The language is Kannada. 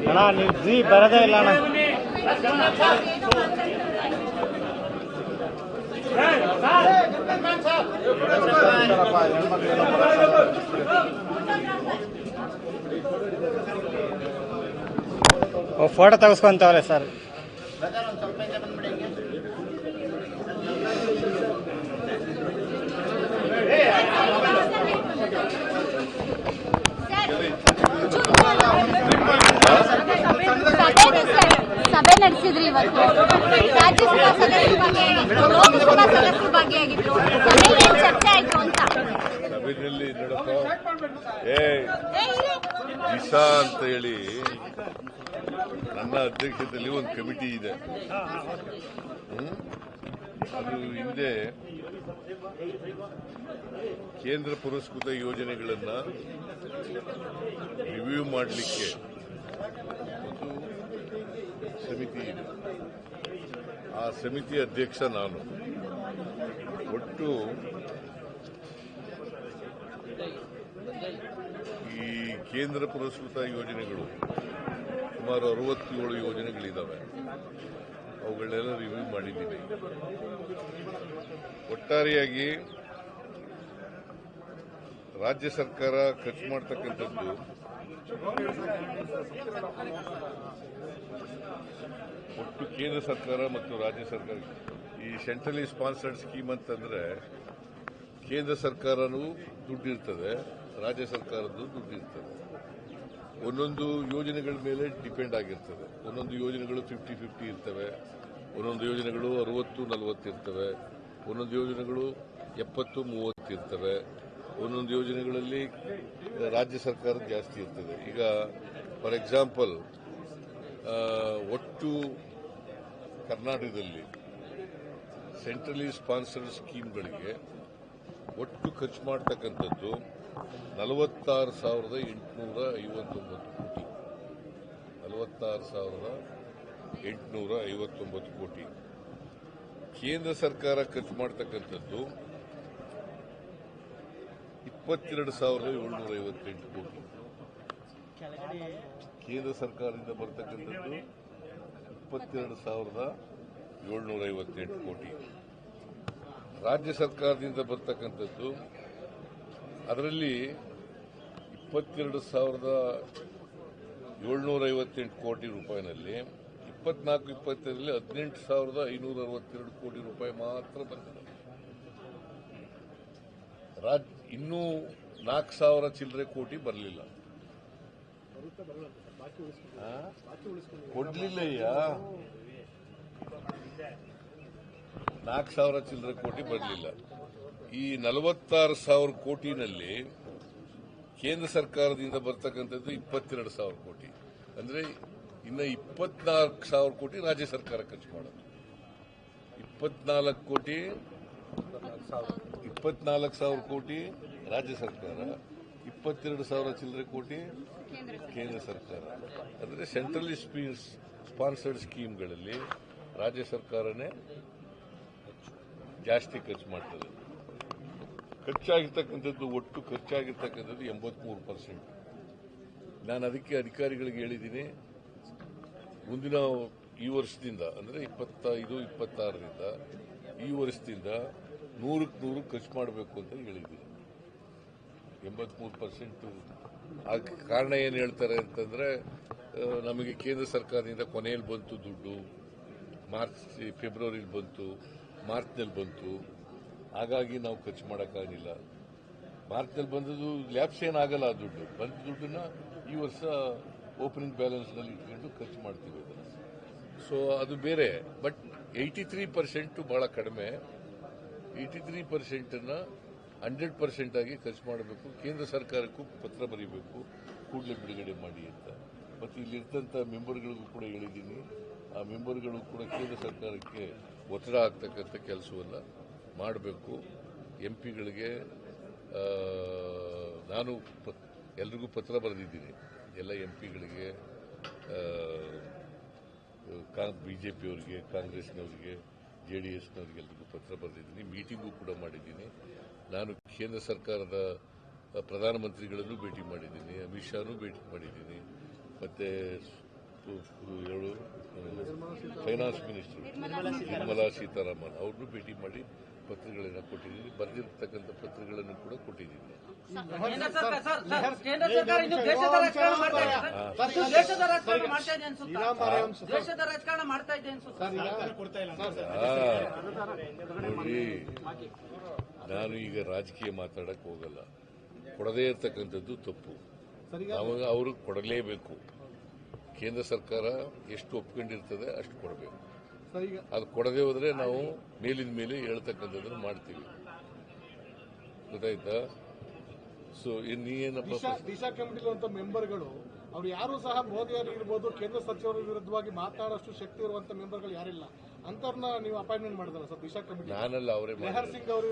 ಅಣ್ಣ ನೀವು ಜಿ ಬರೋದೇ ಇಲ್ಲ ಅಣ್ಣ. ಫೋಟೋ ತೆಗೆಸ್ಕೊಂತವ್ರೆ ಸರ್. ಸಭೆ ನಡೆಸಿದ್ರಿ ಇವತ್ತು. ರಾಜ್ಯಸಭಾ ಸದಸ್ಯರ ಬಗ್ಗೆ ಆಗಿದ್ರು, ಲೋಕಸಭಾ ಸದಸ್ಯರ ಬಗ್ಗೆ ಆಗಿದ್ರು. ಸಭೆಯಲ್ಲಿ ಚರ್ಚೆ ಆಯ್ತು ಅಂತ. ಸಭೆಯಲ್ಲಿ ನೋಡಪ್ಪ, ದಿಶಾ ಅಂತ ಹೇಳಿ ನನ್ನ ಅಧ್ಯಕ್ಷತೆಯಲ್ಲಿ ಒಂದು ಕಮಿಟಿ ಇದೆ. ಅದು ಹಿಂದೆ ಕೇಂದ್ರ ಪುರಸ್ಕೃತ ಯೋಜನೆಗಳನ್ನ ರಿವ್ಯೂ ಮಾಡಲಿಕ್ಕೆ ಒಂದು ಸಮಿತಿ ಇದೆ. ಆ ಸಮಿತಿ ಅಧ್ಯಕ್ಷ ನಾನು. ಒಟ್ಟು ಈ ಕೇಂದ್ರ ಪುರಸ್ಕೃತ ಯೋಜನೆಗಳು ಸುಮಾರು 67 ಯೋಜನೆಗಳಿದ್ದಾವೆ. ಅವುಗಳನ್ನೆಲ್ಲ ರಿವ್ಯೂ ಮಾಡಿದ್ದೀವಿ. ಒಟ್ಟಾರೆಯಾಗಿ ರಾಜ್ಯ ಸರ್ಕಾರ ಖರ್ಚು ಮಾಡತಕ್ಕಂಥದ್ದು ಒಟ್ಟು ಕೇಂದ್ರ ಸರ್ಕಾರ ಮತ್ತು ರಾಜ್ಯ ಸರ್ಕಾರ, ಈ ಸೆಂಟ್ರಲಿ ಸ್ಪಾನ್ಸರ್ಡ್ ಸ್ಕೀಮ್ ಅಂತಂದ್ರೆ ಕೇಂದ್ರ ಸರ್ಕಾರನೂ ದುಡ್ಡಿರ್ತದೆ, ರಾಜ್ಯ ಸರ್ಕಾರದ್ದು ದುಡ್ಡಿರ್ತದೆ. ಒಂದೊಂದು ಯೋಜನೆಗಳ ಮೇಲೆ ಡಿಪೆಂಡ್ ಆಗಿರ್ತದೆ. ಒಂದೊಂದು ಯೋಜನೆಗಳು 50-50 ಇರ್ತವೆ, ಒಂದೊಂದು ಯೋಜನೆಗಳು 60-40 ಇರ್ತವೆ, ಒಂದೊಂದು ಯೋಜನೆಗಳು 70-30 ಇರ್ತವೆ, ಒಂದೊಂದು ಯೋಜನೆಗಳಲ್ಲಿ ರಾಜ್ಯ ಸರ್ಕಾರ ಜಾಸ್ತಿ ಇರ್ತದೆ. ಈಗ ಫಾರ್ ಎಕ್ಸಾಂಪಲ್ ಒಟ್ಟು ಕರ್ನಾಟಕದಲ್ಲಿ ಸೆಂಟ್ರಲಿ ಸ್ಪಾನ್ಸರ್ಡ್ ಸ್ಕೀಮ್ಗಳಿಗೆ ಒಟ್ಟು ಖರ್ಚು ಮಾಡತಕ್ಕಂಥದ್ದು 46,859 ಕೋಟಿ. 46,859 ಕೋಟಿ. ಕೇಂದ್ರ ಸರ್ಕಾರ ಖರ್ಚು ಮಾಡತಕ್ಕಂಥದ್ದು 22,758 ಕೋಟಿ. ಕೇಂದ್ರ ಸರ್ಕಾರದಿಂದ ಬರ್ತಕ್ಕಂಥದ್ದು 22,758 ಕೋಟಿ. ರಾಜ್ಯ ಸರ್ಕಾರದಿಂದ ಬರ್ತಕ್ಕಂಥದ್ದು ಅದರಲ್ಲಿ 22,758 ಕೋಟಿ ರೂಪಾಯಿನಲ್ಲಿ 24-25ರಲ್ಲಿ 18,562 ಕೋಟಿ ರೂಪಾಯಿ ಮಾತ್ರ ಬಂದಿದೆ. ಇನ್ನೂ 4,000 ಚಿಲ್ಲರೆ ಕೋಟಿ ಬರಲಿಲ್ಲ. ಕೊಡ್ಲಿಲ್ಲಯ್ಯ, 4,000 ಚಿಲ್ಲರೆ ಕೋಟಿ ಬರಲಿಲ್ಲ. ಈ 46,000 ಕೋಟಿನಲ್ಲಿ ಕೇಂದ್ರ ಸರ್ಕಾರದಿಂದ ಬರ್ತಕ್ಕಂಥದ್ದು 22,000 ಕೋಟಿ. ಅಂದ್ರೆ ಇನ್ನು 24,000 ಕೋಟಿ ರಾಜ್ಯ ಸರ್ಕಾರ ಖರ್ಚು ಮಾಡೋದು. 24,000 ಕೋಟಿ ರಾಜ್ಯ ಸರ್ಕಾರ, 22,000 ಚಿಲ್ಲರೆ ಕೋಟಿ ಕೇಂದ್ರ ಸರ್ಕಾರ. ಅಂದ್ರೆ ಸೆಂಟ್ರಲಿ ಸ್ಪಾನ್ಸರ್ಡ್ ಸ್ಕೀಮ್ಗಳಲ್ಲಿ ರಾಜ್ಯ ಸರ್ಕಾರನೇ ಜಾಸ್ತಿ ಖರ್ಚು ಮಾಡ್ತದೆ. ಖರ್ಚಾಗಿರ್ತಕ್ಕಂಥದ್ದು ಒಟ್ಟು ಖರ್ಚಾಗಿರ್ತಕ್ಕಂಥದ್ದು 83%. ನಾನು ಅದಕ್ಕೆ ಅಧಿಕಾರಿಗಳಿಗೆ ಹೇಳಿದ್ದೀನಿ, ಮುಂದಿನ ಈ ವರ್ಷದಿಂದ ಅಂದ್ರೆ 25-26ರಿಂದ ಈ ವರ್ಷದಿಂದ 100% ಖರ್ಚು ಮಾಡಬೇಕು ಅಂತ ಹೇಳಿದ್ದೀನಿ. 83%. ಆ ಕಾರಣ ಏನು ಹೇಳ್ತಾರೆ ಅಂತಂದ್ರೆ, ನಮಗೆ ಕೇಂದ್ರ ಸರ್ಕಾರದಿಂದ ಕೊನೆಯಲ್ಲಿ ಬಂತು ದುಡ್ಡು, ಫೆಬ್ರವರಿಲಿ ಬಂತು, ಮಾರ್ಚ್ನಲ್ಲಿ ಬಂತು, ಹಾಗಾಗಿ ನಾವು ಖರ್ಚು ಮಾಡೋಕ್ಕಾಗಿಲ್ಲ. ಮಾರ್ಚ್ನಲ್ಲಿ ಬಂದದ್ದು ಲ್ಯಾಬ್ಸ್ ಏನಾಗಲ್ಲ. ಆ ದುಡ್ಡು ಬಂದ ದುಡ್ಡನ್ನ ಈ ವರ್ಷ ಓಪನಿಂಗ್ ಬ್ಯಾಲೆನ್ಸ್ನಲ್ಲಿ ಇಟ್ಕೊಂಡು ಖರ್ಚು ಮಾಡ್ತೀವಿ. ಸೊ ಅದು ಬೇರೆ. ಬಟ್ 83% ಬಹಳ ಕಡಿಮೆ. 83%ನ್ನ 100% ಆಗಿ ಖರ್ಚು ಮಾಡಬೇಕು. ಕೇಂದ್ರ ಸರ್ಕಾರಕ್ಕೂ ಪತ್ರ ಬರೀಬೇಕು, ಕೂಡಲೇ ಬಿಡುಗಡೆ ಮಾಡಿ ಅಂತ. ಮತ್ತು ಇಲ್ಲಿರ್ತಂಥ ಮೆಂಬರ್ಗಳಿಗೂ ಕೂಡ ಹೇಳಿದ್ದೀನಿ. ಆ ಮೆಂಬರ್ಗಳು ಕೂಡ ಕೇಂದ್ರ ಸರ್ಕಾರಕ್ಕೆ ಒತ್ತಡ ಆಗ್ತಕ್ಕಂಥ ಕೆಲಸವನ್ನು ಮಾಡಬೇಕು. ಎಂಪಿಗಳಿಗೆ ನಾನು ಎಲ್ರಿಗೂ ಪತ್ರ ಬರೆದಿದ್ದೀನಿ, ಎಲ್ಲ ಎಂಪಿಗಳಿಗೆ, ಬಿಜೆಪಿಯವರಿಗೆ, ಕಾಂಗ್ರೆಸ್ನವರಿಗೆ, JDSನವರಿಗೆಲ್ಲರಿಗೂ ಪತ್ರ ಬರೆದಿದ್ದೀನಿ. ಮೀಟಿಂಗು ಕೂಡ ಮಾಡಿದ್ದೀನಿ. ನಾನು ಕೇಂದ್ರ ಸರ್ಕಾರದ ಪ್ರಧಾನಮಂತ್ರಿಗಳನ್ನು ಭೇಟಿ ಮಾಡಿದ್ದೀನಿ, ಅಮಿತ್ ಶಾನೂ ಭೇಟಿ ಮಾಡಿದ್ದೀನಿ, ಮತ್ತೆ ಫೈನಾನ್ಸ್ ಮಿನಿಸ್ಟರ್ ನಿರ್ಮಲಾ ಸೀತಾರಾಮನ್ ಅವ್ರನ್ನೂ ಭೇಟಿ ಮಾಡಿ ಪತ್ರಗಳನ್ನು ಕೊಟ್ಟಿದ್ದೀನಿ. ಬರೆದಿರ್ತಕ್ಕಂಥ ಪತ್ರಗಳನ್ನು ಕೂಡ ಕೊಟ್ಟಿದ್ದೀನಿ. ಕೇಂದ್ರ ಸರ್ಕಾರ ಇನ್ನು ದೇಶದ ರಾಜಕಾರಣ ಮಾಡ್ತಾ ಇದೆ. ದೇಶದ ರಾಜಕಾರಣ ಮಾಡ್ತಾ ಇದೆ ಅನ್ಸುತ್ತಾ? ದೇಶದ ರಾಜಕಾರಣ ಮಾಡ್ತಾ ಇದೆ ಅನ್ಸುತ್ತಾ? ನೋಡಿ, ನಾನು ಈಗ ರಾಜಕೀಯ ಮಾತಾಡಕ್ ಹೋಗಲ್ಲ. ಕೊಡದೇ ಇರತಕ್ಕಂಥದ್ದು ತಪ್ಪು. ಅವಾಗ ಅವರು ಕೊಡಲೇಬೇಕು. ಕೇಂದ್ರ ಸರ್ಕಾರ ಎಷ್ಟು ಒಪ್ಕೊಂಡಿರ್ತದೆ ಅಷ್ಟು ಕೊಡಬೇಕು. ಅದು ಕೊಡದೆ ಹೋದ್ರೆ ನಾವು ಮೇಲಿನ ಮೇಲೆ ಹೇಳ್ತಕ್ಕಂಥದ್ದನ್ನು ಮಾಡ್ತೀವಿ. ಗೊತ್ತಾಯ್ತಾ? ಸೊ ನೀನೇನಪ್ಪ, ದಿಶಾ ಕಮಿಟಿಲಿರುವಂತ ಮೆಂಬರ್ಗಳು ಅವ್ರು ಯಾರು ಸಹ ಮೋದಿ ಅವರು ಇರ್ಬೋದು, ಕೇಂದ್ರ ಸಚಿವರ ವಿರುದ್ಧವಾಗಿ ಮಾತನಾಡೋಷ್ಟು ಶಕ್ತಿ ಇರುವಂತ ಮೆಂಬರ್ಗಳು ಯಾರಿಲ್ಲ. ಅಂತವ್ರನ್ನ ನೀವು ಅಪಾಯಿಂಟ್ಮೆಂಟ್ ಮಾಡಿದ್ರಲ್ಲ ಸರ್ ದಿಶಾ ಕಮಿಟಿ? ನಾನಲ್ಲ, ಅವರೇ ಮೆಹರ್ ಸಿಂಗ್ ಅವರು